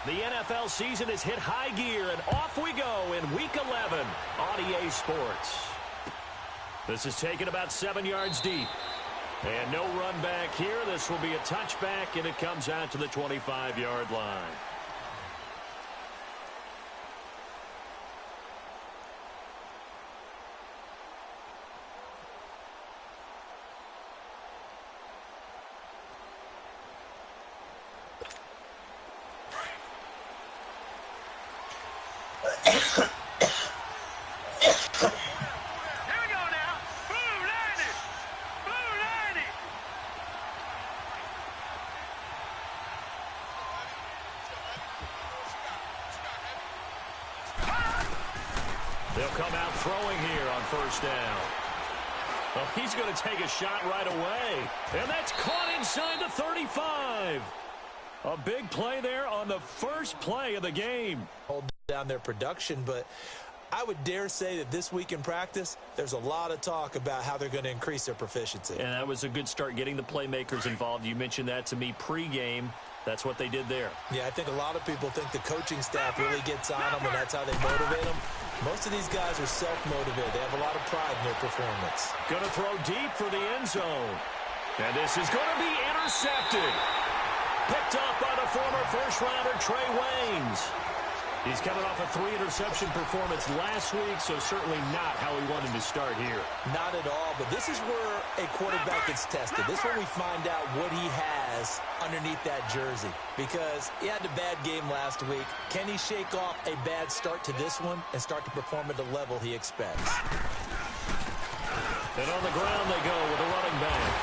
The NFL season has hit high gear, and off we go in Week 11 on EA Sports. This is taken about 7 yards deep. And no run back here. This will be a touchback, and it comes out to the 25-yard line. They'll come out throwing here on first down. Well, he's going to take a shot right away. And that's caught inside the 35. A big play there on the first play of the game. Hold down their production, but I would dare say that this week in practice, there's a lot of talk about how they're going to increase their proficiency. And that was a good start, getting the playmakers involved. You mentioned that to me pregame. That's what they did there. Yeah, I think a lot of people think the coaching staff really gets on them, and that's how they motivate them. Most of these guys are self-motivated. They have a lot of pride in their performance. Going to throw deep for the end zone. And this is going to be intercepted. Picked up by the former first-rounder Trey Waynes. He's coming off a 3-interception performance last week, so certainly not how he wanted to start here. Not at all, but this is where a quarterback gets tested. This is where we find out what he has underneath that jersey, because he had a bad game last week. Can he shake off a bad start to this one and start to perform at the level he expects? And on the ground they go with a running back.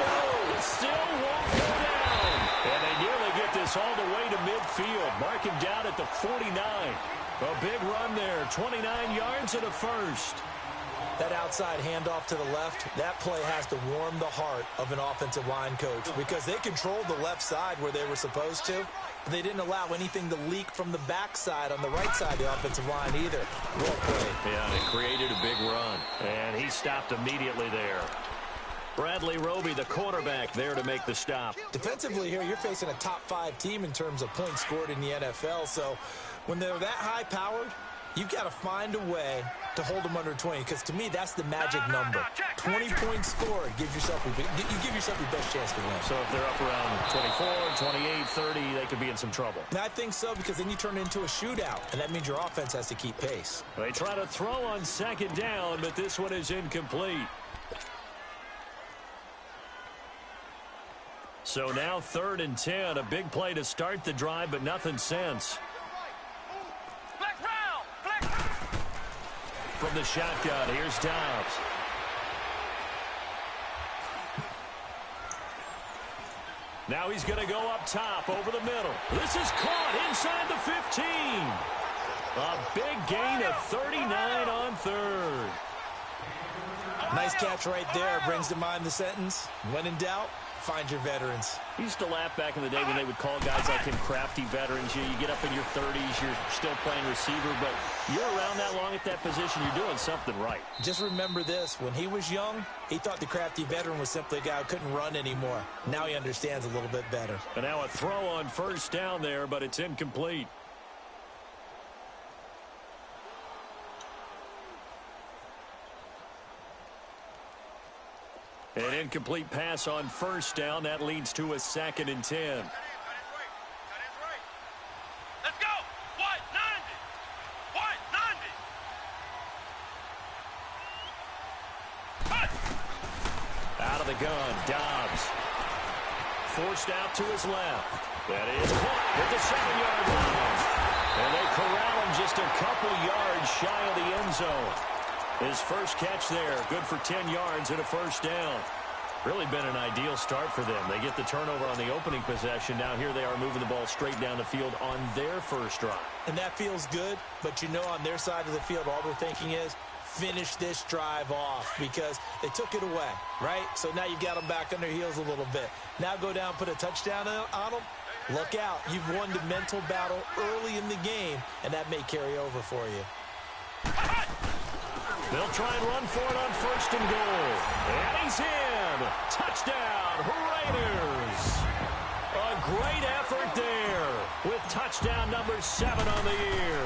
Oh, it still won't go down. And they nearly get this all the way to midfield. Mark him down at the 49. A big run there, 29 yards and a first. That outside handoff to the left, that play has to warm the heart of an offensive line coach, because they controlled the left side where they were supposed to. But they didn't allow anything to leak from the backside on the right side of the offensive line either. Well played. Yeah, it created a big run. And he stopped immediately there. Bradley Roby, the quarterback, there to make the stop. Defensively here, you're facing a top-5 team in terms of points scored in the NFL. So when they're that high-powered, you've got to find a way to hold them under 20, because to me, that's the magic number. 20 points scored, you give yourself your best chance to win. So if they're up around 24, 28, 30, they could be in some trouble. And I think so, because then you turn it into a shootout, and that means your offense has to keep pace. They try to throw on second down, but this one is incomplete. So now 3rd and 10, a big play to start the drive, but nothing since. From the shotgun, here's Dobbs. Now he's going to go up top over the middle. This is caught inside the 15. A big gain of 39 on 3rd. Nice catch right there. Brings to mind the sentence, when in doubt, find your veterans. I used to laugh back in the day when they would call guys like him crafty veterans. You get up in your 30s, you're still playing receiver, but you're around that long at that position, you're doing something right. Just remember this, when he was young, he thought the crafty veteran was simply a guy who couldn't run anymore. Now he understands a little bit better. And now a throw on first down there, but it's incomplete. An incomplete pass on first down. That leads to a 2nd and 10. Let's go! 190! 190! Out of the gun, Dobbs. Forced out to his left. That is caught at the 7-yard line. And they corral him just a couple yards shy of the end zone. His first catch there, good for 10 yards and a first down. Really been an ideal start for them. They get the turnover on the opening possession. Now here they are moving the ball straight down the field on their first drive. And that feels good, but you know on their side of the field, all they're thinking is, finish this drive off, because they took it away, right? So now you've got them back on their heels a little bit. Now go down, put a touchdown on them. Look out. You've won the mental battle early in the game, and that may carry over for you. They'll try and run for it on 1st and goal. And he's in. Touchdown, Raiders. A great effort there. with touchdown number 7 on the year.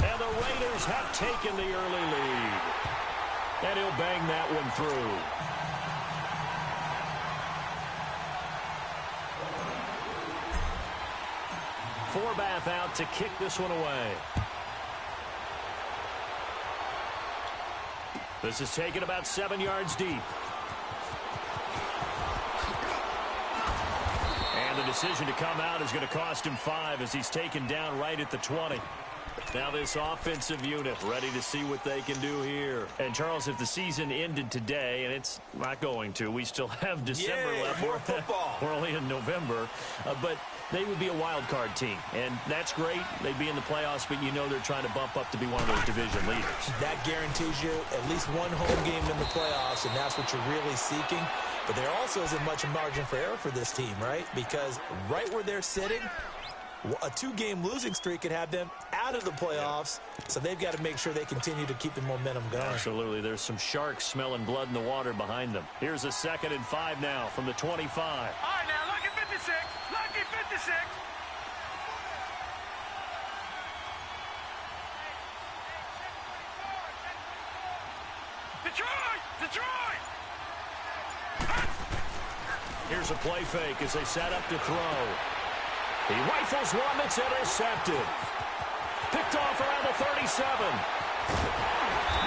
And the Raiders have taken the early lead. And he'll bang that one through. Forbath out to kick this one away. This is taken about 7 yards deep. And the decision to come out is going to cost him 5 as he's taken down right at the 20. Now this offensive unit ready to see what they can do here. And, Charles, if the season ended today, and it's not going to, we still have December left. More football. We're only in November. But they would be a wild card team. And that's great. They'd be in the playoffs, but you know they're trying to bump up to be one of those division leaders. That guarantees you at least one home game in the playoffs, and that's what you're really seeking. But there also isn't much margin for error for this team, right? Because right where they're sitting, a 2-game losing streak could have them out of the playoffs, so they've got to make sure they continue to keep the momentum going. Absolutely. There's some sharks smelling blood in the water behind them. Here's a 2nd and 5 now from the 25. All right, now, lucky 56. Lucky 56. Detroit! Detroit! Here's a play fake as they set up to throw. He rifles one that's intercepted. Picked off around the 37.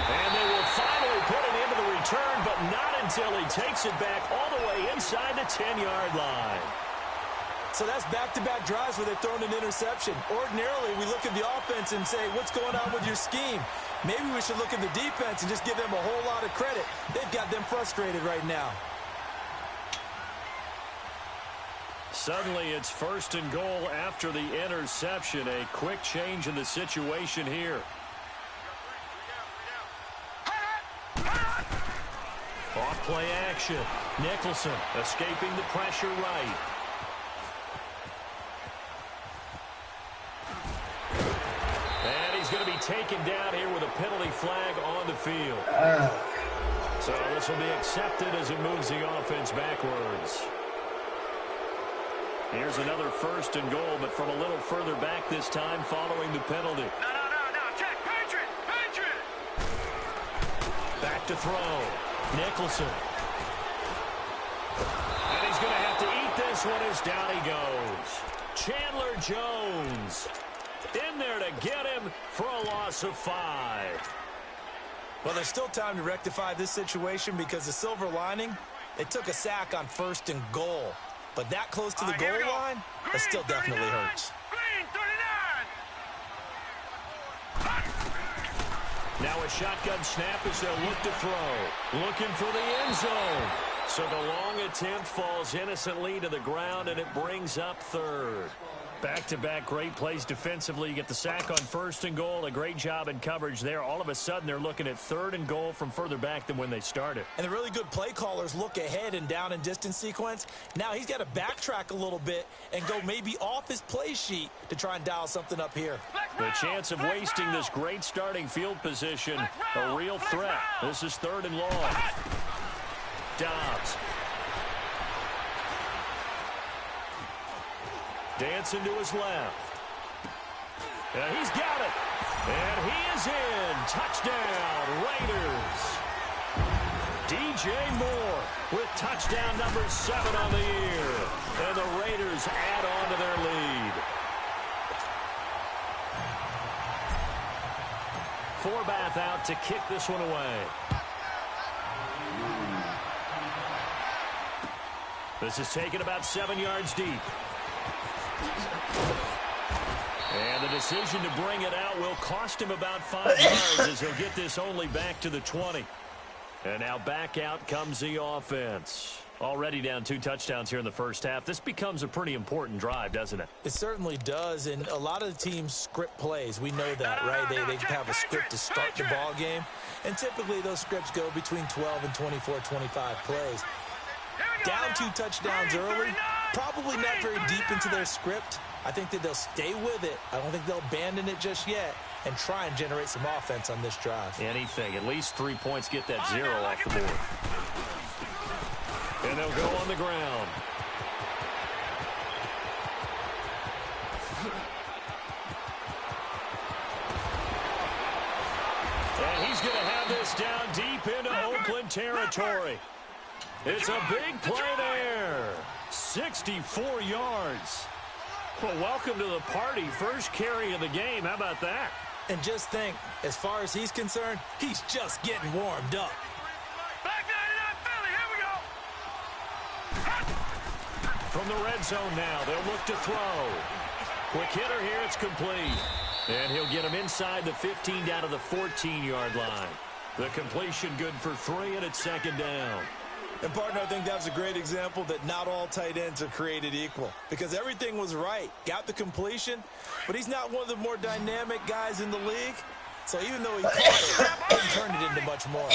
And they will finally put it into the return, but not until he takes it back all the way inside the 10-yard line. So that's back-to-back drives where they've thrown an interception. Ordinarily, we look at the offense and say, what's going on with your scheme? Maybe we should look at the defense and just give them a whole lot of credit. They've got them frustrated right now. Suddenly, it's 1st and goal after the interception. A quick change in the situation here. Off play action. Nicholson escaping the pressure right. And he's going to be taken down here with a penalty flag on the field. So this will be accepted as it moves the offense backwards. Here's another 1st and goal, but from a little further back this time following the penalty. No. Check. Patriot. Patriot. Back to throw. Nicholson. And he's going to have to eat this one as down he goes. Chandler Jones in there to get him for a loss of 5. Well, there's still time to rectify this situation because the silver lining, they took a sack on 1st and goal. But that close to the goal line, that still definitely hurts. Green 39. Now a shotgun snap as they'll look to throw. Looking for the end zone. So the long attempt falls innocently to the ground, and it brings up 3rd. Back-to-back great plays defensively. You get the sack on 1st and goal. A great job in coverage there. All of a sudden, they're looking at 3rd and goal from further back than when they started. And the really good play callers look ahead and down and distance sequence. Now he's got to backtrack a little bit and go maybe off his play sheet to try and dial something up here. The chance of wasting this great starting field position, a real threat. This is 3rd and long. Dobbs. Dancing to his left. And he's got it. And he is in. Touchdown, Raiders. DJ Moore with touchdown number 7 on the year. And the Raiders add on to their lead. Forbath out to kick this one away. This is taken about 7 yards deep. And the decision to bring it out will cost him about 5 yards as he'll get this only back to the 20. And now back out comes the offense. Already down 2 touchdowns here in the first half. This becomes a pretty important drive, doesn't it? It certainly does, and a lot of the teams script plays. We know that, right? They have a script to start the ball game, and typically those scripts go between 12 and 24, 25 plays. Down 2 touchdowns early, probably not very deep into their script. I think that they'll stay with it. I don't think they'll abandon it just yet and try and generate some offense on this drive. Anything. At least 3 points, get that 0 off the board. And they'll go on the ground. this down deep into Oakland territory. It's a big play there. 64 yards. Well, welcome to the party. First carry of the game. How about that? And just think, as far as he's concerned, he's just getting warmed up. Back 99 Philly, here we go. From the red zone now, they'll look to throw. Quick hitter here, it's complete. And he'll get him inside the 15 down to the 14-yard line. The completion good for 3, and it's second down. And, partner, I think that was a great example that not all tight ends are created equal. Because everything was right. Got the completion, but he's not one of the more dynamic guys in the league. So even though he caught it, he turned it into much more.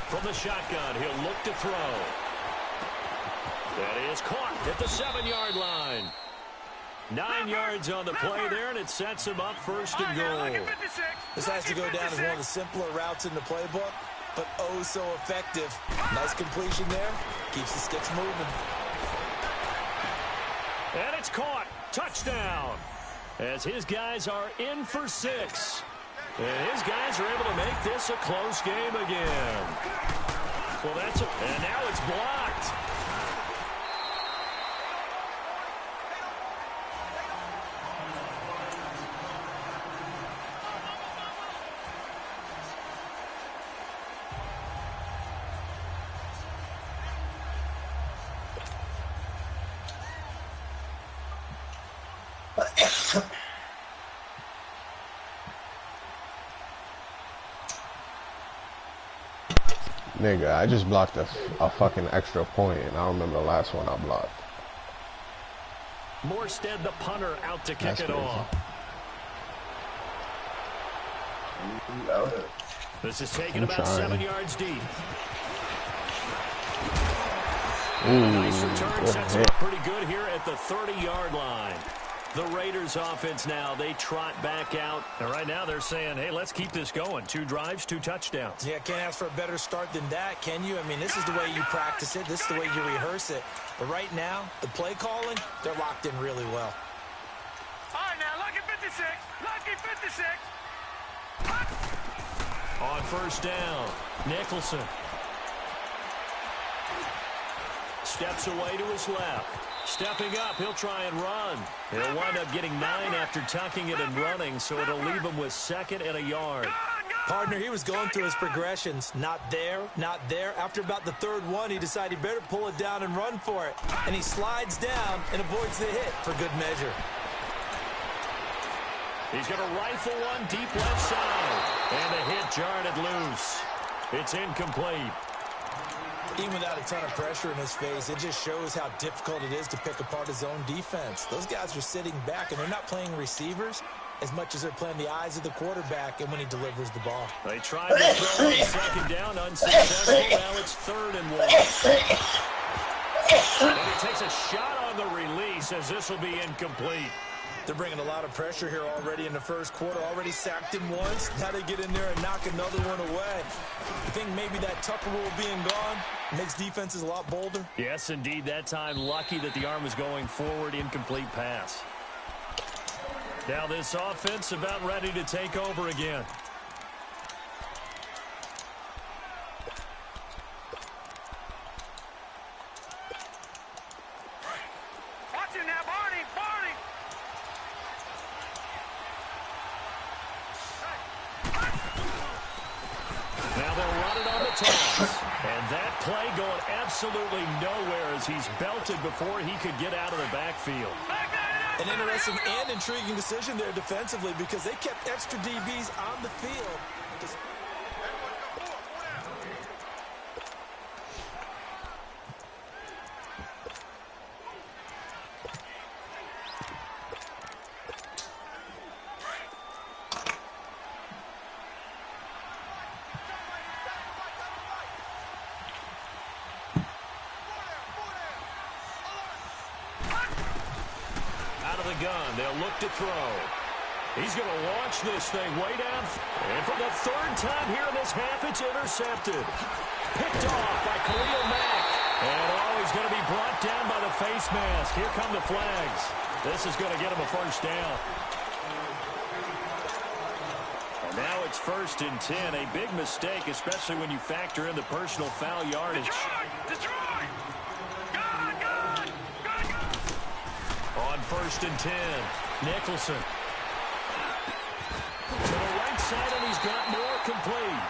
From the shotgun, he'll look to throw. That is caught at the 7-yard line. 9 yards on the play there, and it sets him up first and goal. This has to go down as one of the simpler routes in the playbook, but oh so effective. Nice completion there. Keeps the sticks moving. And it's caught. Touchdown. As his guys are in for 6. And his guys are able to make this a close game again. Well, and now it's blocked. Nigga, I just blocked a fucking extra point, and I don't remember the last one I blocked. Morstead, the punter, out to kick it off. This is taken about 7 yards deep. Nice return, sets it up pretty good here at the 30-yard line. The Raiders offense now, they trot back out. And right now they're saying, hey, let's keep this going. 2 drives, 2 touchdowns. Yeah, can't ask for a better start than that, can you? I mean, this is the way you practice it. This is the way you rehearse it. But right now, the play calling, they're locked in really well. All right, now, lucky 56. Lucky 56. On first down, Nicholson. Steps away to his left. Stepping up, he'll try and run. He'll wind up getting 9 after tucking it and running, so it'll leave him with 2nd and a yard. Partner, he was going through his progressions. Not there, not there. After about the 3rd one, he decided he better pull it down and run for it. And he slides down and avoids the hit for good measure. He's going to rifle one deep left side. And the hit jarred it loose. It's incomplete. Even without a ton of pressure in his face, it just shows how difficult it is to pick apart his own defense. Those guys are sitting back, and they're not playing receivers as much as they're playing the eyes of the quarterback and when he delivers the ball. They tried to throw on 2nd down, unsuccessful. Now it's 3rd and 1. And he takes a shot on the release as this will be incomplete. They're bringing a lot of pressure here already in the first quarter. Already sacked him once. Now they get in there and knock another one away. I think maybe that Tucker rule being gone makes defenses a lot bolder. Yes, indeed. That time, lucky that the arm was going forward. Incomplete pass. Now this offense about ready to take over again. Watch him now, Barney. Barney. Now they'll run it on the toss. And that play going absolutely nowhere as he's belted before he could get out of the backfield. An interesting and intriguing decision there defensively because they kept extra DBs on the field. Gun. They'll look to throw. He's going to launch this thing way down. And for the 3rd time here in this half, it's intercepted. Picked off by Khalil Mack. And he's going to be brought down by the face mask. Here come the flags. This is going to get him a first down. Now it's 1st and 10. A big mistake, especially when you factor in the personal foul yardage. Detroit! Good! On 1st and 10, Nicholson. To the right side, and he's got more complete.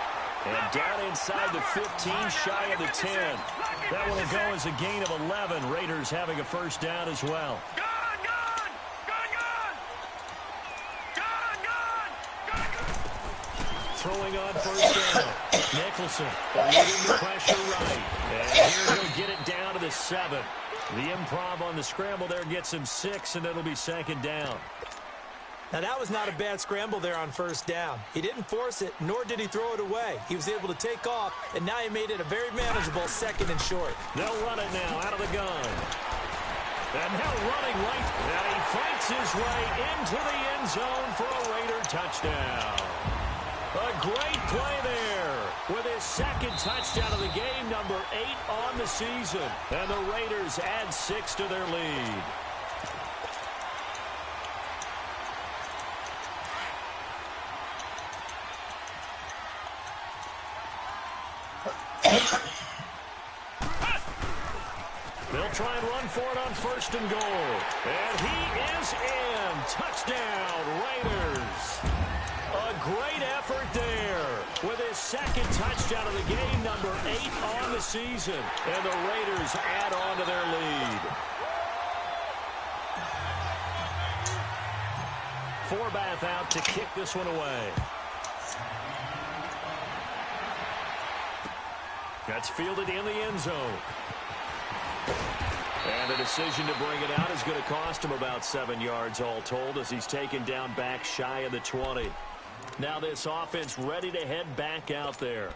And down inside the 15, shy of the 10. That one will go as a gain of 11. Raiders having a first down as well. Throwing on first down. Nicholson leading the pressure right. And here he'll get it down to the 7. The improv on the scramble there gets him 6, and it'll be 2nd down. Now, that was not a bad scramble there on first down. He didn't force it, nor did he throw it away. He was able to take off, and now he made it a very manageable 2nd and short. They'll run it now out of the gun. And now running right, and he fights his way into the end zone for a Raider touchdown. A great play there with his 2nd touchdown of the game, number 8 on the season. And the Raiders add 6 to their lead. They'll try and run for it on 1st and goal. And he is in. Touchdown, Raiders. A great effort there with his 2nd touchdown of the game, number 8 on the season. And the Raiders add on to their lead. Forbath out to kick this one away. That's fielded in the end zone. And the decision to bring it out is going to cost him about 7 yards all told as he's taken down back shy of the 20. Now this offense ready to head back out there.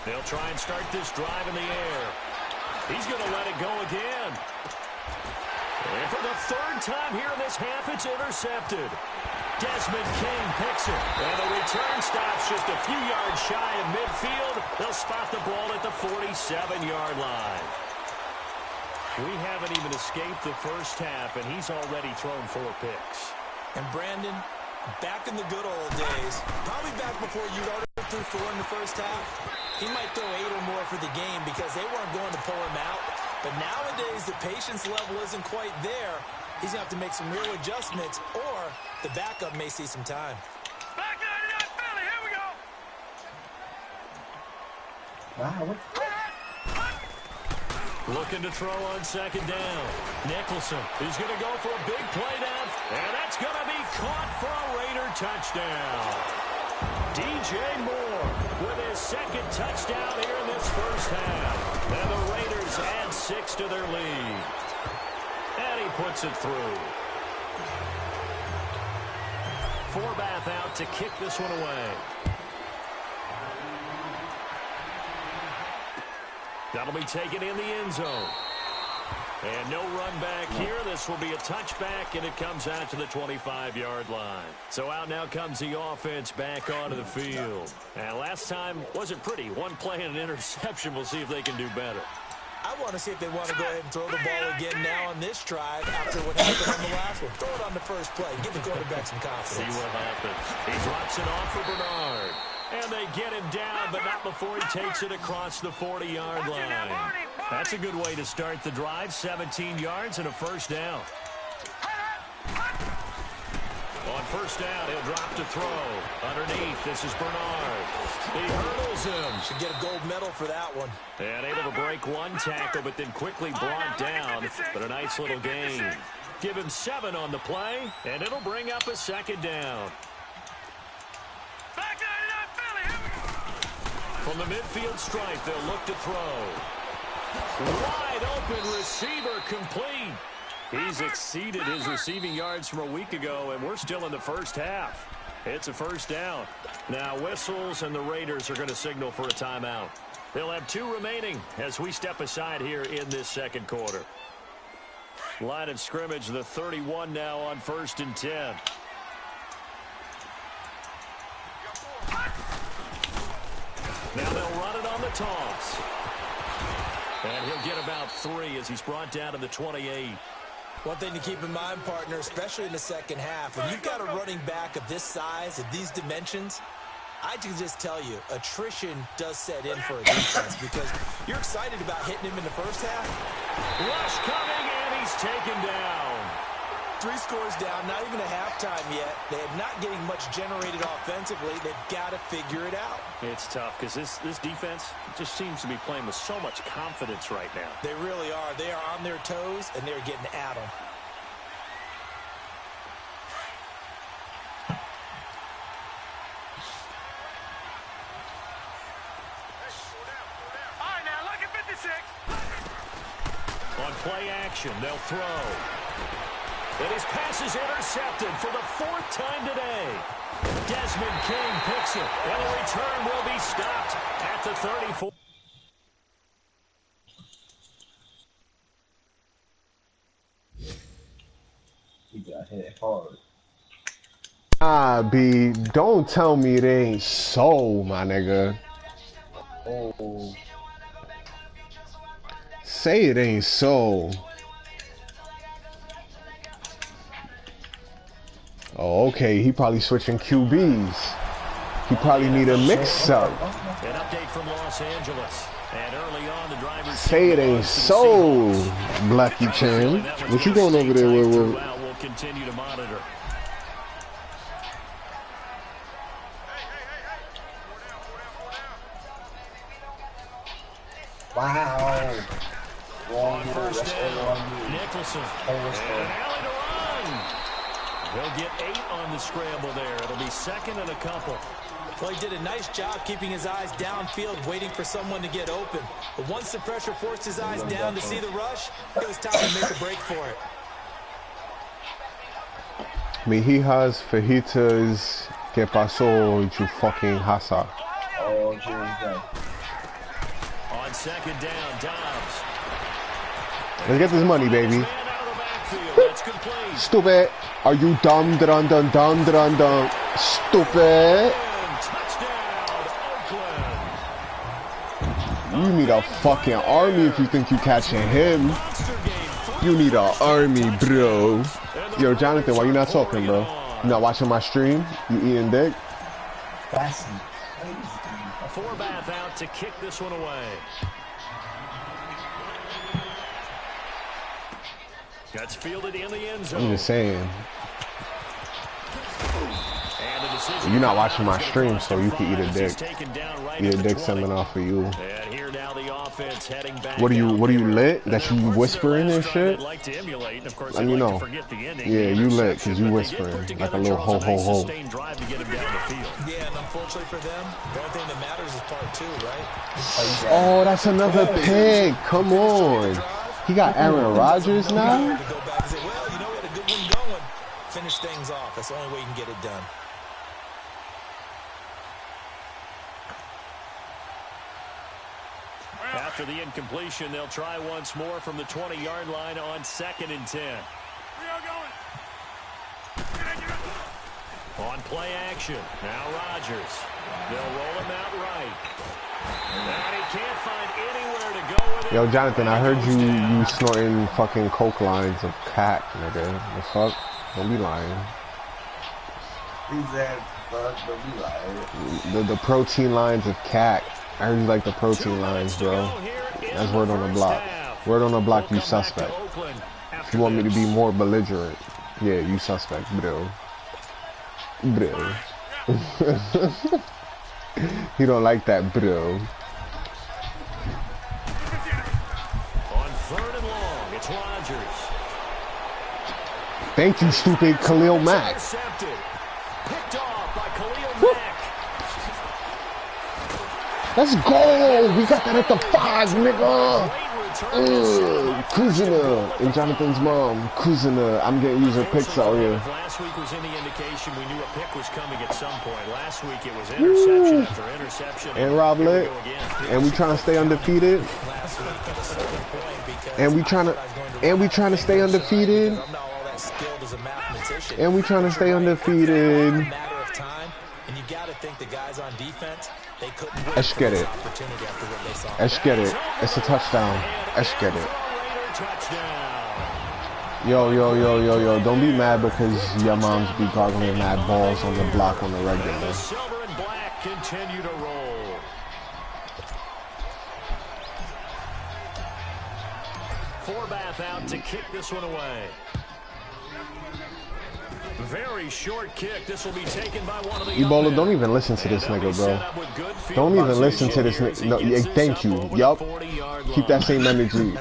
They'll try and start this drive in the air. He's going to let it go again. And for the 3rd time here in this half, it's intercepted. Desmond King picks it. And the return stops just a few yards shy of midfield. They'll spot the ball at the 47-yard line. We haven't even escaped the first half, and he's already thrown 4 picks. And Brandon, back in the good old days, probably back before you threw 4 in the first half, he might throw 8 or more for the game because they weren't going to pull him out. But nowadays, the patience level isn't quite there. He's going to have to make some real adjustments, or the backup may see some time. Back 99 Philly, here we go. Wow. Looking to throw on 2nd down. Nicholson is going to go for a big play down, and that's going to be caught for a Raider touchdown. DJ Moore with his 2nd touchdown here in this first half. And the Raiders add 6 to their lead. And he puts it through. Forbath out to kick this one away. That'll be taken in the end zone. And no run back here. This will be a touchback, and it comes out to the 25-yard line. So out now comes the offense back onto the field. And last time wasn't pretty. One play and an interception. We'll see if they can do better. I want to see if they want to go ahead and throw the ball again now on this drive after what happened on the last one. Throw it on the first play. Give the quarterback some confidence. See what happens. He drops it off for Bernard. And they get him down, but not before he takes it across the 40-yard line. That's a good way to start the drive. 17 yards and a first down. On first down, he'll drop to throw. Underneath, this is Bernard. He hurdles him. Should get a gold medal for that one. And able to break one tackle, but then quickly brought down. But a nice little gain. Give him 7 on the play, and it'll bring up a 2nd down. From the midfield stripe, they'll look to throw. Wide open receiver complete. He's exceeded his receiving yards from a week ago, and we're still in the first half. It's a first down. Now whistles, and the Raiders are going to signal for a timeout. They'll have 2 remaining as we step aside here in this second quarter. Line of scrimmage, the 31 now on 1st and 10. Now they'll run it on the toss. And he'll get about 3 as he's brought down to the 28. One thing to keep in mind, partner, especially in the second half, when you've got a running back of this size, of these dimensions, I can just tell you, attrition does set in for a defense because you're excited about hitting him in the first half. Rush coming, and he's taken down. 3 scores down, not even a halftime yet. They are not getting much generated offensively. They've got to figure it out. It's tough because this defense just seems to be playing with so much confidence right now. They really are. They are on their toes, and they're getting at them. All right, now, look at 56. On play action, they'll throw. And his pass is intercepted for the 4th time today. Desmond King picks it, and the return will be stopped at the 34. He got hit hard. B, don't tell me it ain't so, my nigga. Oh. Say it ain't so. Oh, okay, he probably switching QBs. He probably need a mix-up. An update from Los Angeles. And early on, the drivers Say it ain't so, Blacky Chan. What you going over there with? We'll continue to monitor. Wow. On 1st down, Nicholson. And an alley to run. They'll get 8 on the scramble there. It'll be 2nd and a couple. Well, he did a nice job keeping his eyes downfield, waiting for someone to get open. But once the pressure forced his eyes down to see the rush, it was time to make a break for it. Mejijas, fajitas, ¿qué pasó, you fucking hasa? Oh, Jesus. On 2nd down, Dobbs. Let's get this money, baby. Man out of the backfield. That's complete. Stupid. Are you dumb, dun, dun, dun, dun, dun? Stupid. Touchdown, Oakland. You need a fucking army if you think you catching him. You need an army, bro. Yo, Jonathan, why you not talking, bro? You not watching my stream? You eating dick? That's crazy. Forbath out to kick this one away. That's fielded in the end zone. I'm just saying. And the decision. You're not watching my stream, so you can eat a dick. Eat a dick seminar for you. And here now the offense heading back. What are you lit? That you whispering and shit? Like to emulate, and of course, Let me know. Yeah, you lit because you whispering like a little ho ho ho. Yeah, and unfortunately for them, the only thing that matters is part 2, right? Oh, that's another pick. Come on. He got Aaron Rodgers now? To go back and say, well, you know, we had a good one going. Finish things off. That's the only way you can get it done. After the incompletion, they'll try once more from the 20-yard line on 2nd and 10. On play action, now Rodgers. They'll roll him out right. And he can't find anywhere to go with it. Yo, Jonathan, I heard you snorting fucking coke lines of cat, nigga. The fuck? Don't be lying. He said, fuck, don't be lying. The protein lines of cat. I heard you like the protein lines, bro. That's word on the block. Word on the block, you suspect. If you want me to be more belligerent, yeah, you suspect, bro. Bro. He don't like that, bro. On 3rd and long, it's Rodgers. Thank you, stupid Khalil Mack. Intercepted. Picked off by Khalil Mack. Let's go! We got that at the 5, nigga! Great Kuzina and Jonathan's mom. Kuzina. I'm getting user picks out here. Last week was any indication, we knew a pick was coming at some point. Last week it was interception after interception. And Rob Lit. And we trying to stay undefeated. And we trying to stay undefeated. And we trying to stay undefeated. And you got to think the guys on defense, they couldn't wait Let's get it. opportunity after what they saw. Let's get it. It's a touchdown. Let's get it. Yo. Don't be mad because your moms be gargling mad balls on the block on the regular. Silver and black continue to roll. Forbath out to kick this one away. Very short kick. This will be taken by one of the Ebola, don't even listen to this nigga, bro. Don't even listen to this nigga. No, yeah, thank you. Yup. Keep that same energy.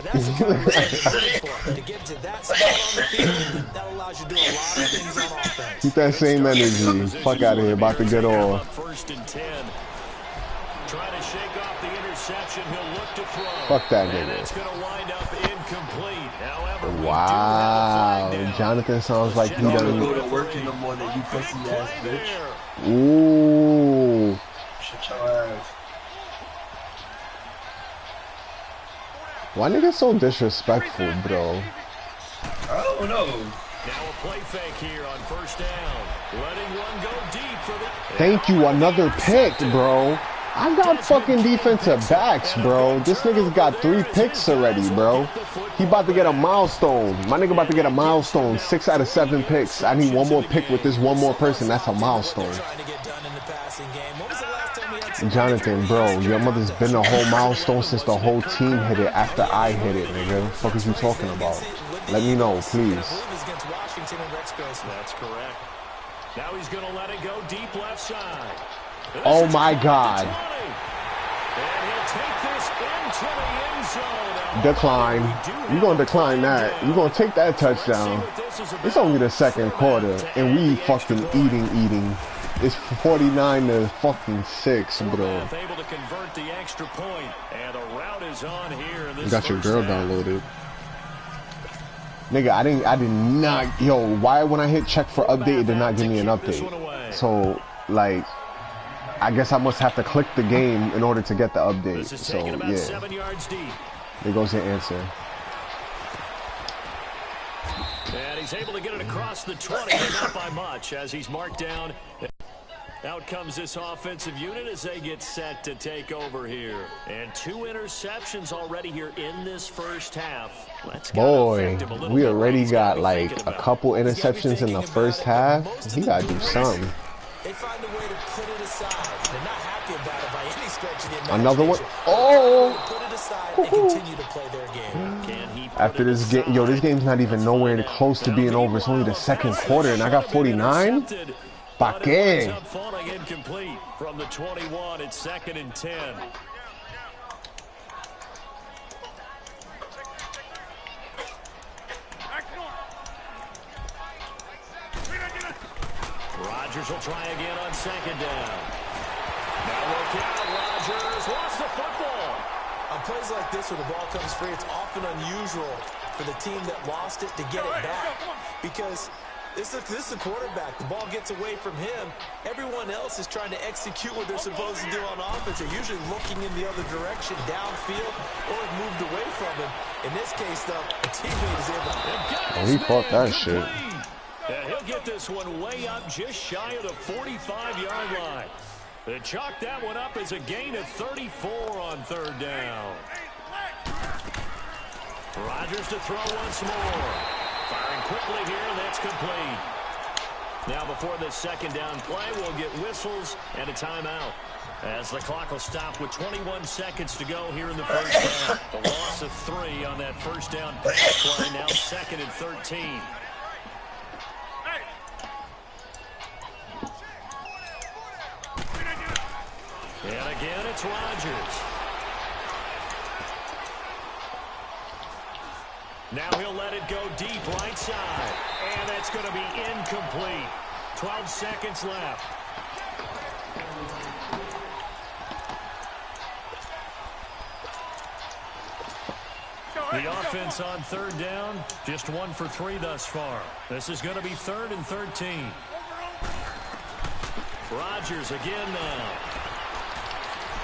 Keep that same energy. Fuck out of here. About to get off. Trying to shake off the interception. He'll look to throw. Fuck that nigga. And it's going to wind up incomplete. However, wow. Jonathan sounds like he doesn't go to work in the morning, you pussy ass bitch. Ooh. Shut your ass. Why niggas so disrespectful, bro? I don't know. Now a play fake here on first down. Letting one go deep for the... Thank you. Another pick, bro. I got fucking defensive backs, bro. This nigga's got 3 picks already, bro. He about to get a milestone. My nigga about to get a milestone. 6 out of 7 picks. I need one more pick with this one more person. That's a milestone. Jonathan, bro, your mother's been a whole milestone since the whole team hit it after I hit it, nigga. What the fuck is you talking about? Let me know, please. That's correct. Now he's going to let it go deep left side. Oh my God. Decline. You're going to decline that. You're going to take that touchdown. It's only the second quarter, and we fucking eating. It's 49 to fucking 6, bro. You got your girl downloaded. Nigga, I did not. Yo, why when I hit check for update, it did not give me an update? So, like, I guess I must have to click the game in order to get the update. So, yeah. There goes your answer. And he's able to get it across the 20, but not by much, as he's marked down. Out comes this offensive unit as they get set to take over here. And 2 interceptions already here in this first half. Boy, we already got like a couple interceptions in the first half. He got to do something. They find a way to put it aside. They're not happy about it by any stretch of the imagination. Another one. Oh! Put it aside and continue to play their game. After this game, yo, this game's not even nowhere close to being over. It's only the second quarter, and I got 49. Pa qué? Incomplete from the 21. It's 2nd and 10. Rodgers will try again on 2nd down. Now look out, Rodgers lost the football. On plays like this where the ball comes free, it's often unusual for the team that lost it to get it back. Because this is a quarterback. The ball gets away from him. Everyone else is trying to execute what they're supposed to do on offense. They're usually looking in the other direction, downfield, or moved away from him. In this case, though, a teammate is able to... Oh, he caught that shit. And he'll get this one way up just shy of the 45-yard line. They chalk that one up as a gain of 34 on 3rd down. Rodgers to throw once more. Firing quickly here, and that's complete. Now before the 2nd down play, we'll get whistles and a timeout. As the clock will stop with 21 seconds to go here in the first half. The loss of 3 on that 1st down pass play, now 2nd and 13. And again, it's Rodgers. Now he'll let it go deep right side. And that's going to be incomplete. 12 seconds left. The offense on third down, just 1 for 3 thus far. This is going to be 3rd and 13. Rodgers again now.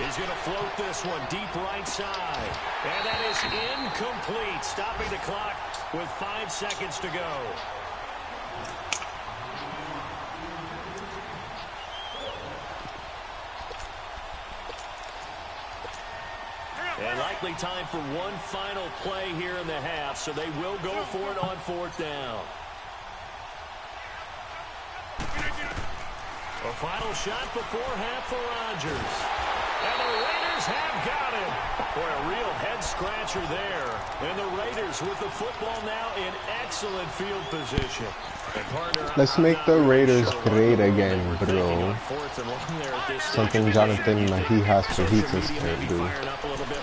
He's going to float this one deep right side. And that is incomplete, stopping the clock with 5 seconds to go. And likely time for one final play here in the half, so they will go for it on 4th down. A final shot before half for Rodgers. And the Raiders have got him. Boy, a real head-scratcher there. And the Raiders with the football now in excellent field position. Let's make the Raiders great again, bro. Something Jonathan he has for Heatus can't do.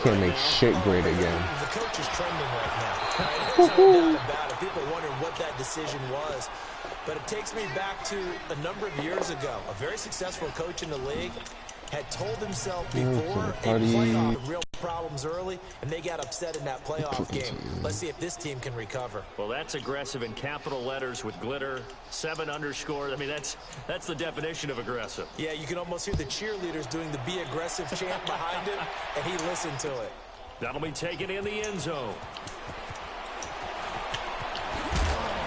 Can't make shit great again. The coach is trending right now. There's no doubt about it. People wondering what that decision was. But it takes me back to a number of years ago. A very successful coach in the league had told himself before a playoff real problems early, and they got upset in that playoff game. Let's see if this team can recover. Well, that's aggressive in capital letters with glitter, 7 underscore. I mean, that's the definition of aggressive. Yeah, you can almost hear the cheerleaders doing the be aggressive chant behind him, and he listened to it. That'll be taken in the end zone.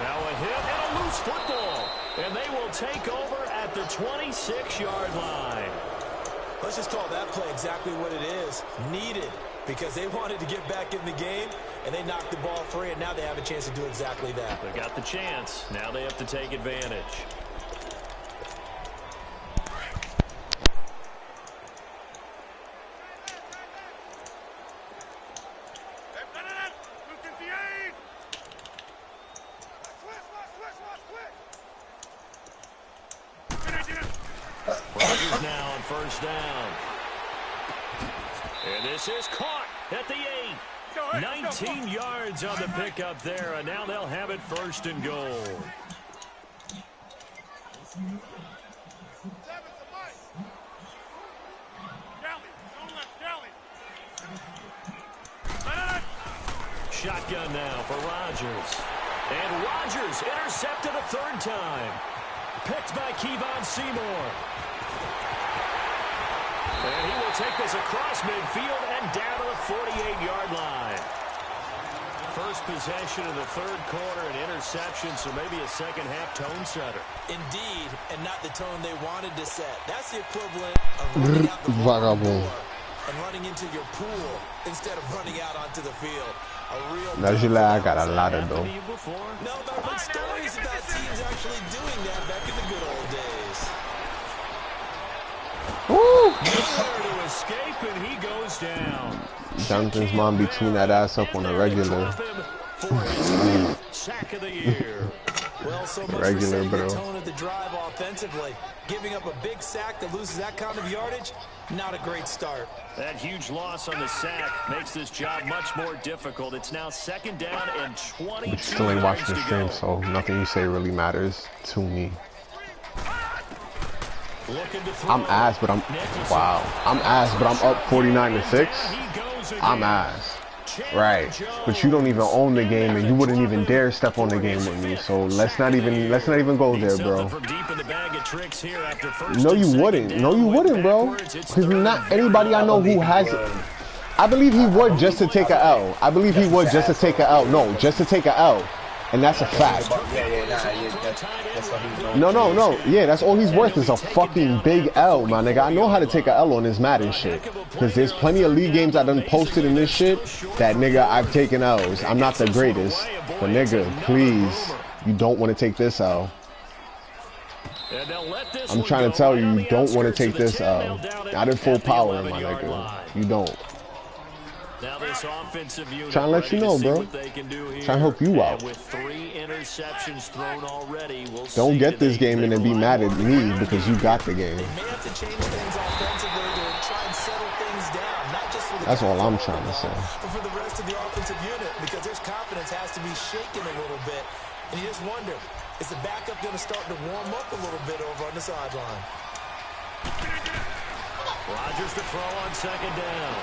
Now a hit and a loose football, and they will take over at the 26-yard line. Let's just call that play exactly what it is. Needed, because they wanted to get back in the game, and they knocked the ball free, and now they have a chance to do exactly that. They got the chance. Now they have to take advantage. Rodgers now on 1st down. And this is caught at the 8. 19 yards on the pickup there, and now they'll have it 1st and goal. Shotgun now for Rodgers. And Rodgers intercepted a 3rd time. Picked by Kevon Seymour. And he will take this across midfield and down to the 48-yard line. First possession of the 3rd quarter, an interception, so maybe a second-half tone setter. Indeed, and not the tone they wanted to set. That's the equivalent of running out the ball and running into your pool instead of running out onto the field. I got a lot of though. No, but I've heard stories about teams actually doing that back in the good old days. Woo! Nowhere to escape, and he goes down. Jonathan's mom be tuning that ass up on a regular. Sack of the year. Well, so much Regular, for bro. the tone of the drive offensively. Giving up a big sack that loses that kind of yardage, not a great start. That huge loss on the sack makes this job much more difficult. It's now 2nd down and 20. But still ain't watching the stream, so nothing you say really matters to me. I'm ass, but I'm I'm ass, but I'm up 49-6. I'm ass. Right, but you don't even own the game, and you wouldn't even dare step on the game with me. So let's not even go there, bro. No, you wouldn't. No, you wouldn't, bro. Because not anybody I know who has it. I believe he would just to take a L. I believe he would just to take a L. No, just to take a L. And that's a fact. No. Yeah, that's all he's worth is a fucking big L, my nigga. I know how to take a L on this Madden shit. Because there's plenty of league games I done posted in this shit that, nigga, I've taken L's. I'm not the greatest. But, nigga, please, you don't want to take this L. I'm trying to tell you, you don't want to take this L. Not in full power, my nigga. You don't. Now this offensive unit trying to let you know, bro. Trying to help you out. With 3 interceptions thrown already, don't get this game and then be mad at me because you got the game. They may have to change things offensively to try and settle things down, not just for the That's all I'm trying to say. But for the rest of the offensive unit, because their confidence has to be shaken a little bit. And you just wonder, is the backup going to start to warm up a little bit over on the sideline? Rodgers to throw on 2nd down.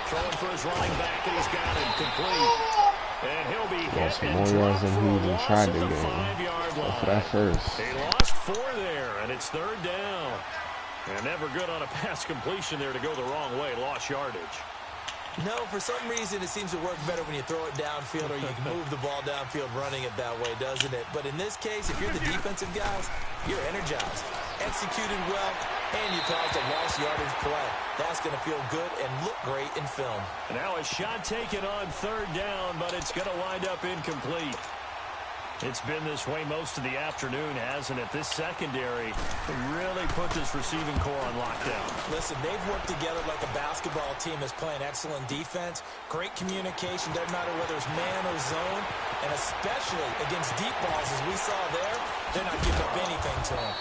Throwing for his running back, and he's got him complete. And he'll be hit Lost and more yards dropped than for he a even loss tried at to the gain. 5-yard Go line. for that first. He lost 4 there, and it's 3rd down. And never good on a pass completion there to go the wrong way. Lost yardage. No, for some reason it seems to work better when you throw it downfield or you can move the ball downfield running it that way, doesn't it? But in this case, if you're the defensive guys, you're energized, executed well, and you caused a lost yardage play. That's going to feel good and look great in film. Now a shot taken on 3rd down, but it's going to wind up incomplete. It's been this way most of the afternoon, hasn't it? This secondary really put this receiving core on lockdown. Listen, they've worked together like a basketball team that's playing excellent defense. Great communication, doesn't matter whether it's man or zone. And especially against deep balls, as we saw there, they're not giving up anything to them.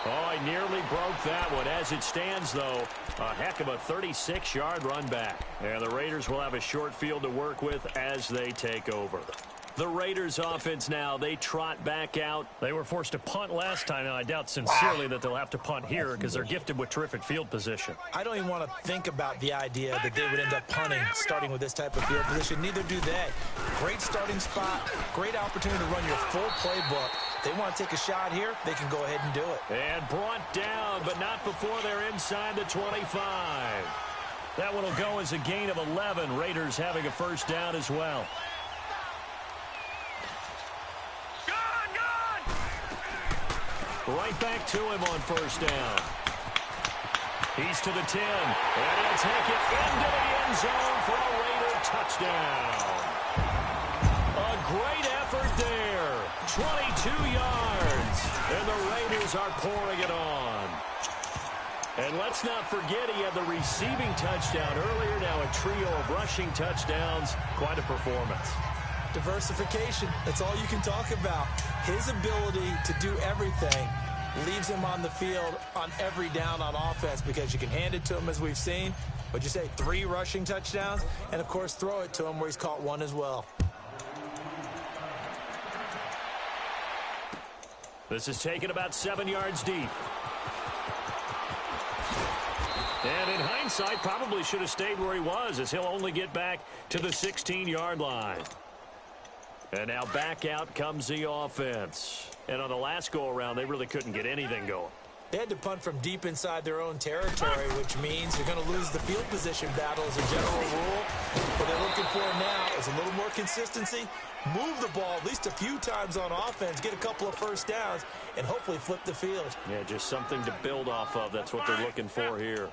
Oh, I nearly broke that one. As it stands, though, a heck of a 36-yard run back. And the Raiders will have a short field to work with as they take over. The Raiders offense now, they trot back out. They were forced to punt last time, and I doubt sincerely that they'll have to punt here because they're gifted with terrific field position. I don't even want to think about the idea that they would end up punting starting with this type of field position. Neither do they. Great starting spot, great opportunity to run your full playbook. They want to take a shot here, they can go ahead and do it. And brought down, but not before they're inside the 25. That one will go as a gain of 11. Raiders having a 1st down as well. Right back to him on 1st down. He's to the 10, and he'll take it into the end zone for a Raider touchdown. A great effort there. 22 yards, and the Raiders are pouring it on. And let's not forget he had the receiving touchdown earlier. Now a trio of rushing touchdowns. Quite a performance. Diversification, that's all you can talk about. His ability to do everything leaves him on the field on every down on offense because you can hand it to him as we've seen. What'd you say, 3 rushing touchdowns? And, of course, throw it to him where he's caught 1 as well. This is taken about 7 yards deep. And in hindsight, probably should have stayed where he was as he'll only get back to the 16-yard line. And now back out comes the offense. And on the last go-around, they really couldn't get anything going. They had to punt from deep inside their own territory, which means you're going to lose the field position battle as a general rule. What they're looking for now is a little more consistency, move the ball at least a few times on offense, get a couple of 1st downs, and hopefully flip the field. Yeah, just something to build off of. That's what they're looking for here.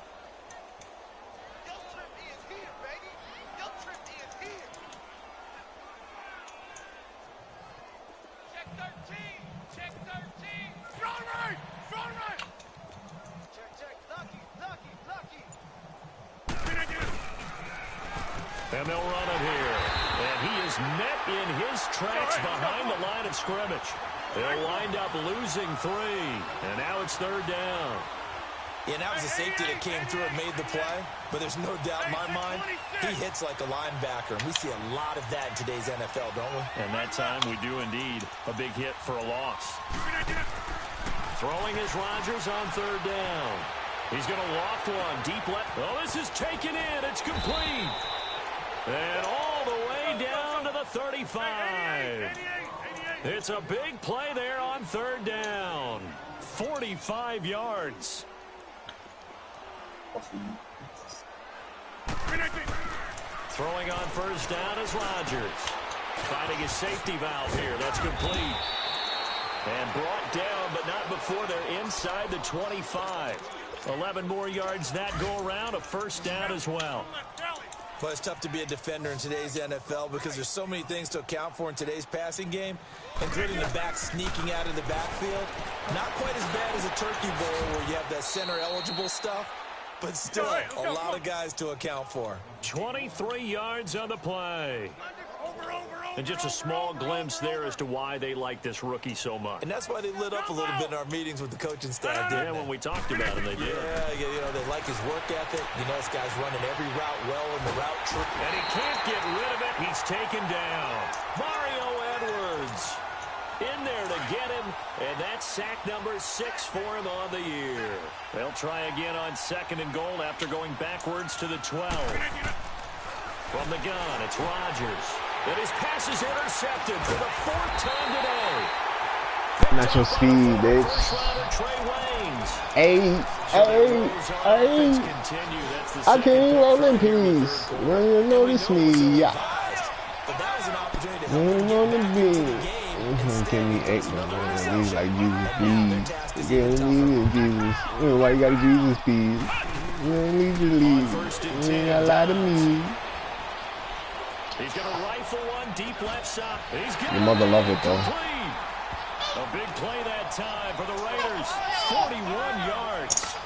And they'll run it here. And he is met in his tracks behind the line of scrimmage. They'll wind up losing 3. And now it's 3rd down. Yeah, that was a safety that came through and made the play. But there's no doubt in my mind, he hits like a linebacker. And we see a lot of that in today's NFL, don't we? And that time we do indeed. A big hit for a loss. Throwing is Rodgers on 3rd down. He's going to loft one deep left. Oh, this is taken in. It's complete. And all the way down to the 35. It's a big play there on 3rd down. 45 yards. Throwing on 1st down is Rodgers. Finding his safety valve here. That's complete. And brought down, but not before they're inside the 25. 11 more yards that go around. A 1st down as well. Well, it's tough to be a defender in today's NFL because there's so many things to account for in today's passing game, including the back sneaking out of the backfield. Not quite as bad as a turkey bowl where you have that center-eligible stuff, but still a lot of guys to account for. 23 yards on the play. And just a small glimpse there as to why they like this rookie so much. And that's why they lit up a little bit in our meetings with the coaching staff, didn't they? When we talked about him, they did. Yeah, you know, they like his work ethic. You know, this guy's running every route well in the route tree. And he can't get rid of it. He's taken down. Mario Edwards in there to get him. And that's sack number 6 for him on the year. They'll try again on 2nd and goal after going backwards to the 12. From the gun, it's Rodgers. And his pass is intercepted for the 4th time today. Not your speed, bitch. Hey. I can't even roll in peace. You don't notice me. Yeah. You don't notice me. Give me 8, man. He's like Jesus, please. Give me Jesus. Why you gotta Jesus, please? You don't need to leave. You ain't gotta lie to me. He's gonna rifle one deep left side. Your mother love it though. A big play that time for the Raiders. 41 yards.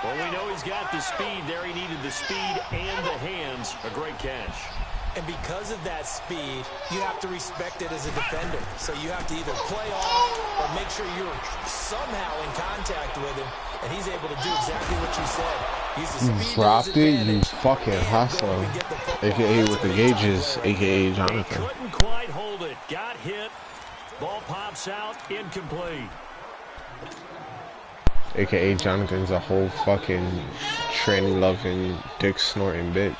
Well, we know he's got the speed there. He needed the speed and the hands. A great catch. And because of that speed, you have to respect it as a defender. So you have to either play off or make sure you're somehow in contact with him. And he's able to do exactly what you said. He's the speed. You dropped it, you fucking hustler. AKA with the gauges, AKA Jonathan. Couldn't quite hold it. Got hit. Ball pops out, incomplete. AKA Jonathan's a whole fucking tranny-loving, dick-snorting bitch.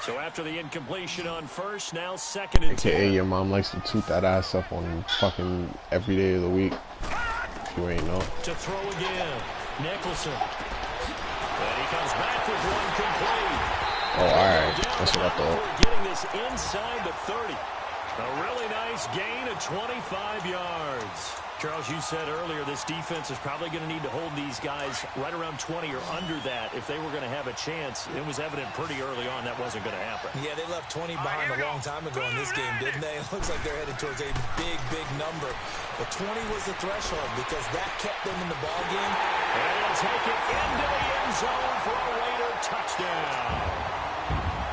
So after the incompletion on first, now 2nd and 10. AKA your mom likes to toot that ass up on fucking every day of the week. If you ain't know. To throw again. Nicholson. And he comes back with one complete. Oh, alright. That's what I thought. Getting this inside the 30. A really nice gain of 25 yards. Charles, you said earlier this defense is probably going to need to hold these guys right around 20 or under that if they were going to have a chance. It was evident pretty early on that wasn't going to happen. Yeah, they left 20 behind a long time ago in this game, didn't they? It looks like they're headed towards a big, big number. But 20 was the threshold because that kept them in the ballgame. And he'll take it into the end zone for a Raider touchdown.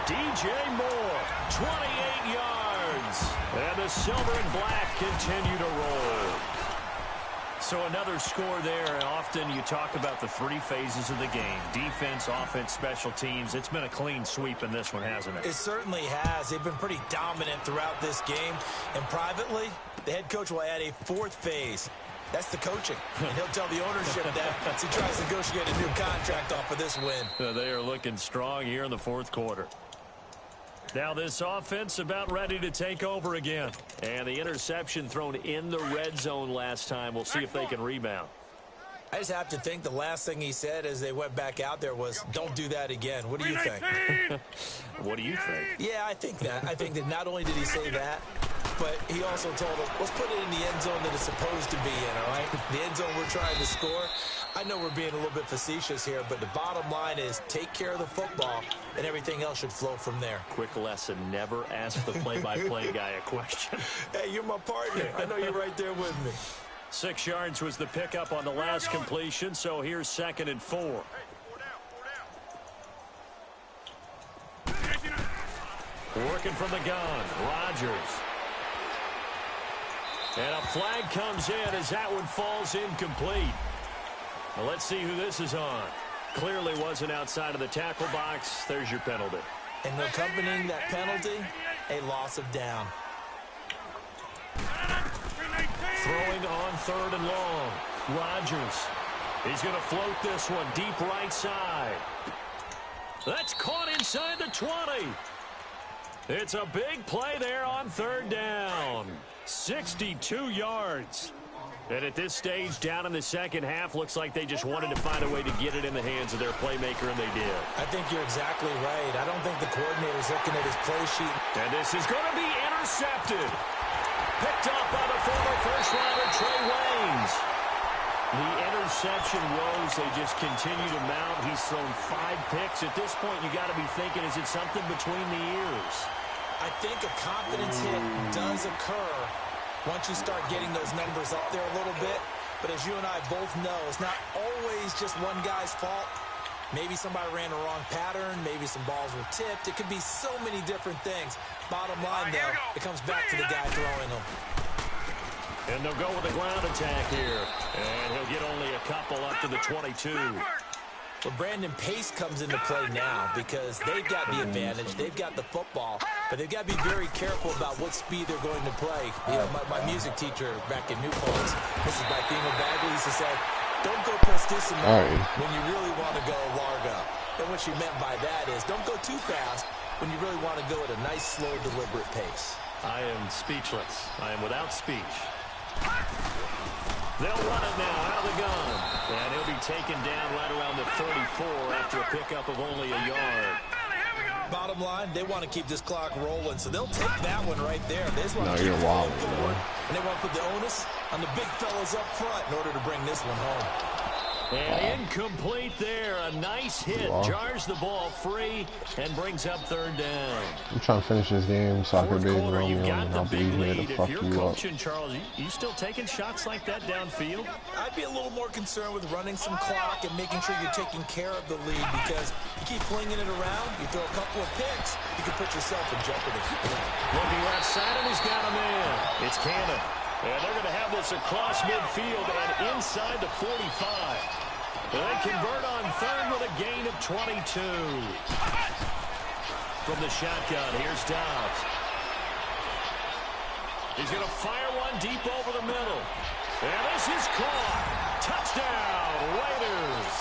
DJ Moore, 28 yards. And the silver and black continue to roll. So another score there, and often you talk about the 3 phases of the game. Defense, offense, special teams. It's been a clean sweep in this one, hasn't it? It certainly has. They've been pretty dominant throughout this game. And privately, the head coach will add a 4th phase. That's the coaching. And he'll tell the ownership that as he tries to negotiate a new contract off of this win. They are looking strong here in the 4th quarter. Now this offense about ready to take over again. And the interception thrown in the red zone last time. We'll see if they can rebound. I just have to think the last thing he said as they went back out there was, don't do that again. What do you think? What do you think? Yeah, I think that. I think that not only did he say that, but he also told them, let's put it in the end zone that it's supposed to be in, all right? The end zone we're trying to score. I know we're being a little bit facetious here, but the bottom line is take care of the football, and everything else should flow from there. Quick lesson, never ask the play-by-play guy a question. Hey, you're my partner. I know you're right there with me. 6 yards was the pickup on the last completion, so here's 2nd and 4. Working from the gun, Rodgers. And a flag comes in as that one falls incomplete. Now let's see who this is on. Clearly wasn't outside of the tackle box. There's your penalty. And accompanying that penalty, a loss of down. Throwing on 3rd and long. Rodgers. He's going to float this one deep right side. That's caught inside the 20. It's a big play there on 3rd down. 62 yards. And at this stage, down in the second half, looks like they just wanted to find a way to get it in the hands of their playmaker, and they did. I think you're exactly right. I don't think the coordinator's looking at his play sheet. And this is going to be intercepted. Picked up by the former first-rounder, Trey Waynes. The interception woes, they just continue to mount. He's thrown 5 picks. At this point, you got to be thinking, is it something between the ears? I think a confidence hit does occur once you start getting those numbers up there a little bit. But as you and I both know, it's not always just one guy's fault. Maybe somebody ran the wrong pattern. Maybe some balls were tipped. It could be so many different things. Bottom line, though, it comes back to the guy throwing them. And they'll go with a ground attack here. And he'll get only a couple up to the 22. Well, Brandon, pace comes into play now because they've got the advantage. They've got the football, but they've got to be very careful about what speed they're going to play. You know, my music teacher back in New Paltz, Mrs. Bathema Bagley, used to say, don't go prestissimo when you really want to go largo. And what she meant by that is don't go too fast, when you really want to go at a nice, slow, deliberate pace. I am speechless. I am without speech. They'll run it now out of the gun. And he'll be taken down right around the 34 after a pickup of only a yard. Bottom line, they want to keep this clock rolling, so they'll take that one right there. They just want to keep you're wild, forward, and they want to put the onus on the big fellas up front in order to bring this one home. And incomplete there. A nice hit. Jars the ball free and brings up third down. I'm trying to finish this game so I can be Quarter, Romeo you got and the I'll be big here lead. to If fuck you're you up. coaching, Charles, you still taking shots like that downfield? I'd be a little more concerned with running some clock and making sure you're taking care of the lead, because you keep flinging it around, you throw a couple of picks, you can put yourself in jeopardy. Looking left side, and he's got him in. It's Cannon. And they're going to have this across midfield and inside the 45. They convert on third with a gain of 22. From the shotgun, here's Dobbs. He's going to fire one deep over the middle. And this is caught. Touchdown, Raiders.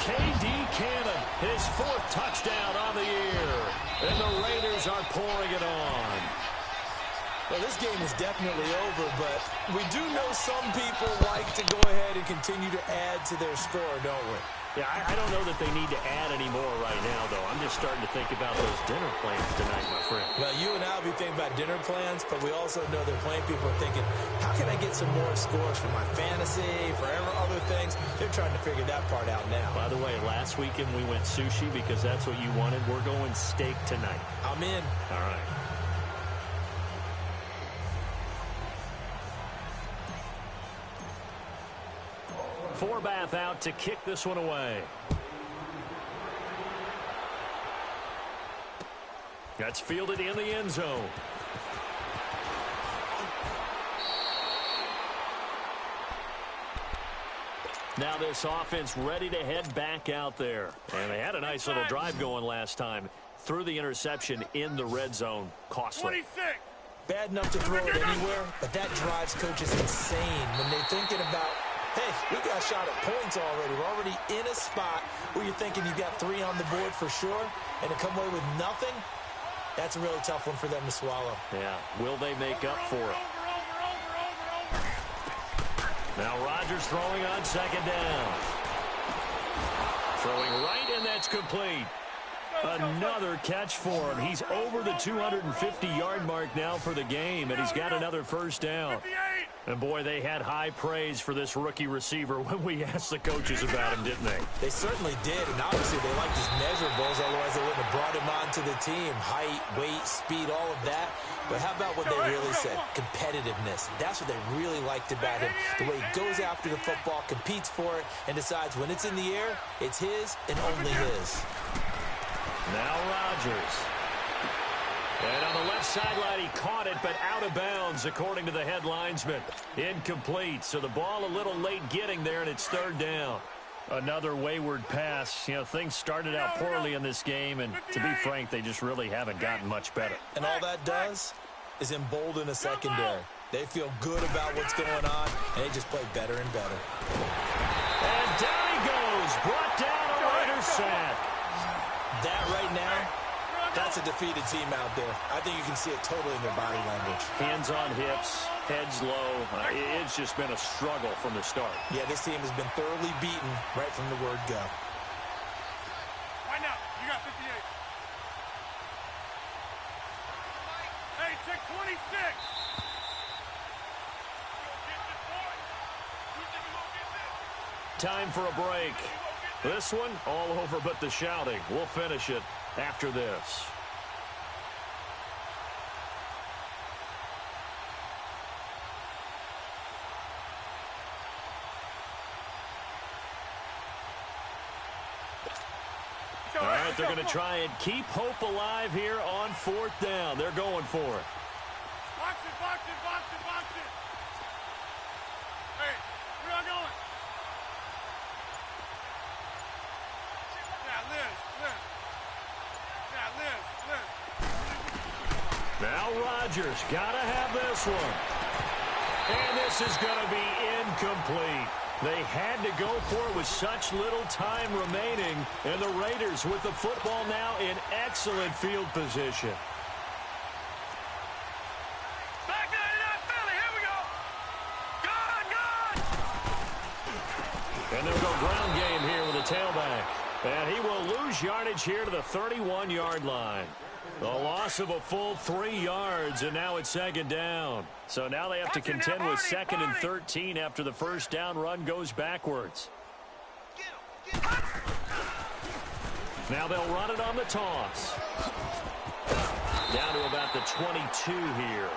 K.D. Cannon, his 4th touchdown on the year. And the Raiders are pouring it on. Well, this game is definitely over, but we do know some people like to go ahead and continue to add to their score, don't we? Yeah, I don't know that they need to add any more right now, though. I'm just starting to think about those dinner plans tonight, my friend. Well, you and I will be thinking about dinner plans, but we also know that plenty of people are thinking, how can I get some more scores for my fantasy, for other things? They're trying to figure that part out now. By the way, last weekend we went sushi because that's what you wanted. We're going steak tonight. I'm in. All right. Forbath out to kick this one away. That's fielded in the end zone. Now this offense ready to head back out there. And they had a nice little drive going last time. Threw the interception in the red zone. Costly. 26. Bad enough to throw it anywhere, but that drives coaches insane when they're thinking about, hey, we got shot at points already. We're already in a spot where you're thinking you got 3 on the board for sure, and to come away with nothing, that's a really tough one for them to swallow. Yeah, will they make up for it? Now Rodgers throwing on second down. Throwing right, and that's complete. Another catch for him. He's over the 250-yard mark now for the game, and he's got another first down. And, boy, they had high praise for this rookie receiver when we asked the coaches about him, didn't they? They certainly did, and obviously they liked his measurables, otherwise they wouldn't have brought him onto the team. Height, weight, speed, all of that. But how about what they really said? Competitiveness. That's what they really liked about him. The way he goes after the football, competes for it, and decides when it's in the air, it's his and only his. Now Rodgers. And on the left sideline, he caught it, but out of bounds, according to the head linesman. Incomplete, so the ball a little late getting there, and it's third down. Another wayward pass. You know, things started out poorly in this game, and to be frank, they just really haven't gotten much better. And all that does is embolden a secondary. They feel good about what's going on, and they just play better and better. And down he goes, brought down a Raider sack. That right now, that's a defeated team out there. I think you can see it totally in their body language. Hands on hips, heads low. It's just been a struggle from the start. Yeah, this team has been thoroughly beaten right from the word go. Right now, you got 58. Hey, check 26. Time for a break. This one, all over but the shouting. We'll finish it after this. All right, they're going to try and keep hope alive here on 4th down. They're going for it. Box it, box it, box it, box it. Hey, where y'all going? Yeah, Liz. Now Rodgers got to have this one. And this is going to be incomplete. They had to go for it with such little time remaining, and the Raiders with the football now in excellent field position. Back to that Philly. Here we go. Good. And they'll go ground game here with a tailback. And he will lose yardage here to the 31-yard line. The loss of a full 3 yards, and now it's second down. So now they have to contend with second and 13 after the first down run goes backwards. Now they'll run it on the toss. Down to about the 22 here.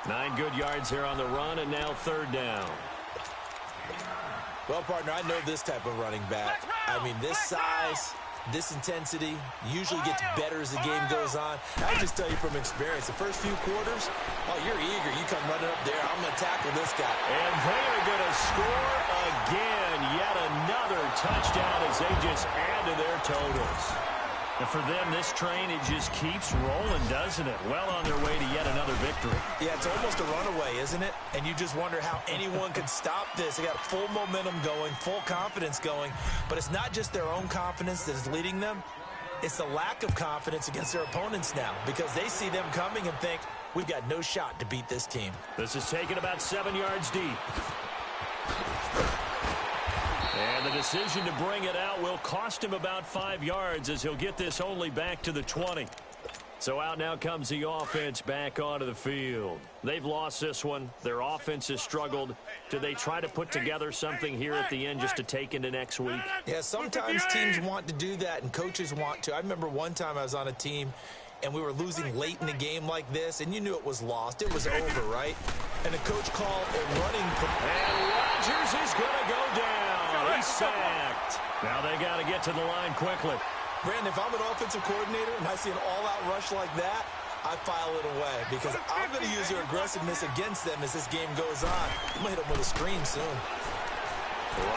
9 good yards here on the run, and now third down. Well, partner, I know this type of running back. I mean, this size, this intensity usually gets better as the game goes on. I just tell you from experience, the first few quarters, oh, you're eager. You come running up there. I'm going to tackle this guy. And they are going to score again. Yet another touchdown as they just add to their totals. And for them, this train, it just keeps rolling, doesn't it? Well on their way to yet another victory. Yeah, it's almost a runaway, isn't it? And you just wonder how anyone could stop this. They got full momentum going, full confidence going. But it's not just their own confidence that is leading them. It's the lack of confidence against their opponents now because they see them coming and think, we've got no shot to beat this team. This is taken about 7 yards deep. And the decision to bring it out will cost him about 5 yards as he'll get this only back to the 20. So out now comes the offense back onto the field. They've lost this one. Their offense has struggled. Do they try to put together something here at the end just to take into next week? Yeah, sometimes teams want to do that and coaches want to. I remember one time I was on a team and we were losing late in the game like this, and you knew it was lost. It was over, right? And the coach called a running play. And Rodgers is going to go down. He's sacked. Now they got to get to the line quickly. Brandon, if I'm an offensive coordinator and I see an all-out rush like that, I file it away because I'm going to use their aggressiveness against them as this game goes on. I'm going to hit them with a screen soon.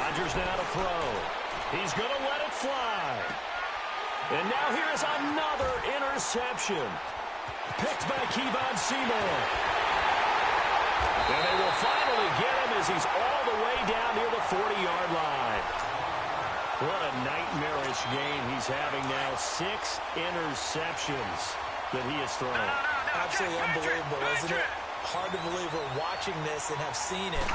Rodgers now to throw. He's going to let it fly. And now here is another interception. Picked by Kevon Seymour. And they will finally get him as he's all the way down near the 40-yard line. What a nightmarish game he's having now. 6 interceptions that he has thrown. Absolutely unbelievable, isn't it? Hard to believe we're watching this and have seen it,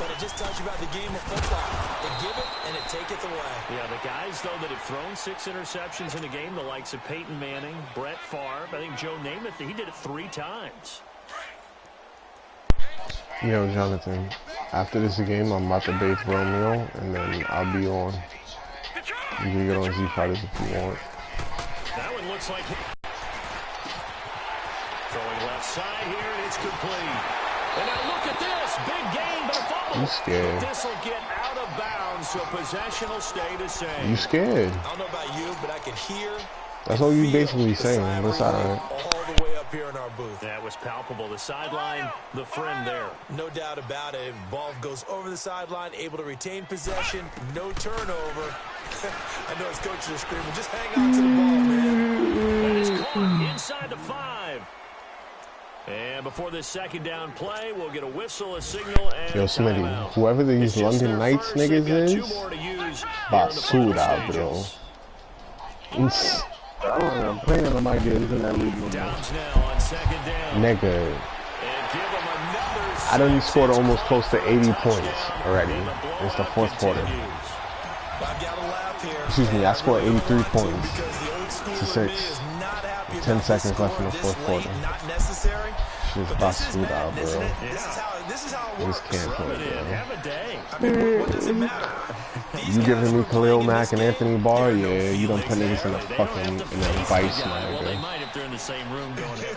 but it just tells you about the game of football. They give it and it taketh away. Yeah, the guys, though, that have thrown 6 interceptions in a game, the likes of Peyton Manning, Brett Favre, I think Joe Namath, he did it 3 times. Yo, Jonathan, after this game, I'm about to bathe Romeo, and then I'll be on. You can get on Z-Fighters if you want. That one looks like... Throwing left side here, and it's complete. And now look at this. Big gain, but a fumble. You scared. This will get out of bounds, so possession will stay the same. You scared. I don't know about you, but I can hear... That's all you basically saying. That's all right. All the way up here in our booth. That was palpable. The sideline, the friend there. No doubt about it. Ball goes over the sideline, able to retain possession, no turnover. I know his coaches are screaming, just hang on to the ball, man. That is caught inside the 5. And before this second down play, we'll get a whistle, a signal, and Yo, Smitty, whoever these London Knights niggas is, basura, bro. I don't know, playing on my games in that league. Downs now on second down. Nigga. And give him another. I done scored almost close to 80 points already. It's the 4th quarter. Excuse me, I scored 83 points to 6. 10 seconds left in the 4th quarter. Shit's basura, bro. This can't play, bro. What does it matter? You giving me Khalil Mack and Anthony Barr? Yeah, you don't put niggas in a fucking in a vice, my nigga.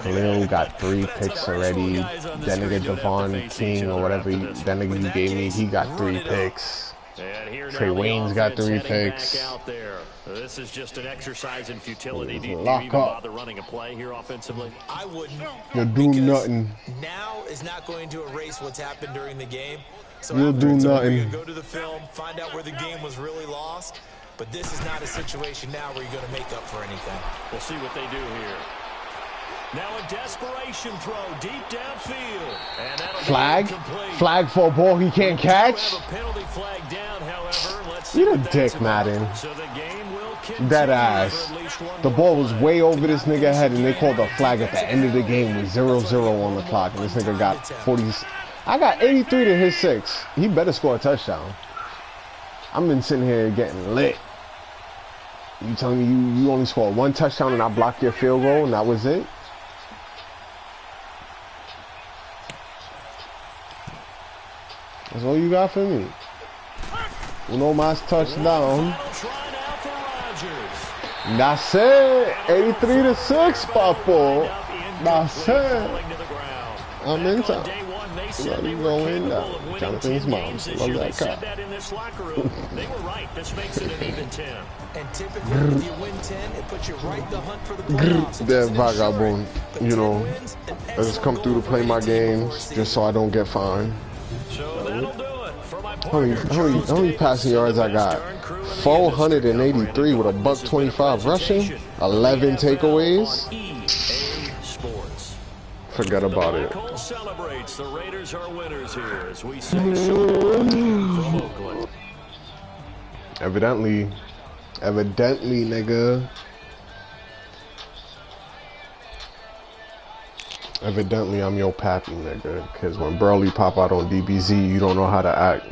Khalil got 3 picks already. That nigga Devon King or whatever, that nigga you gave me, he got 3 picks. Trey Wayne's got 3 picks. This is just an exercise in futility. Do you Lock even up. bother running a play here offensively? I wouldn't. You'll do nothing. Now is not going to erase what's happened during the game. So You'll do nothing. You're going to go to the film, find out where the game was really lost. But this is not a situation now where you're going to make up for anything. We'll see what they do here. Now a desperation throw deep downfield. And that'll Flag? be incomplete. Flag for a ball he can't catch? Have a penalty flag down, however. Let's see You a what that's dick, about. Madden. So the game will continue Dead for ass. at least one The more ball was play. way over this nigga head, and they called a flag at the end of the game with 0-0 on the clock, and this nigga got 40. I got 83 to his 6. He better score a touchdown. I've been sitting here getting lit. You telling me you only scored 1 touchdown and I blocked your field goal and that was it? That's all you got for me. Uno más touchdown. That's it. 83 to 6, papo. That's it. I'm in town. Let me go in now. Jonathan's mom. Love that car. They were right. This makes it an even 10. And typically, if you win 10, it puts you right in the hunt for the playoffs. That vagabond, you know, I just come through to play my games just so I don't get fined. So that'll do it for my How many passing yards I got? 483 with a $125 rushing, 11 takeaways. Forget about it. Celebrates. The Raiders are winners here as we say so from Oakland. Evidently, nigga. Evidently, I'm your pappy, nigga. Because when Burley pop out on DBZ, you don't know how to act.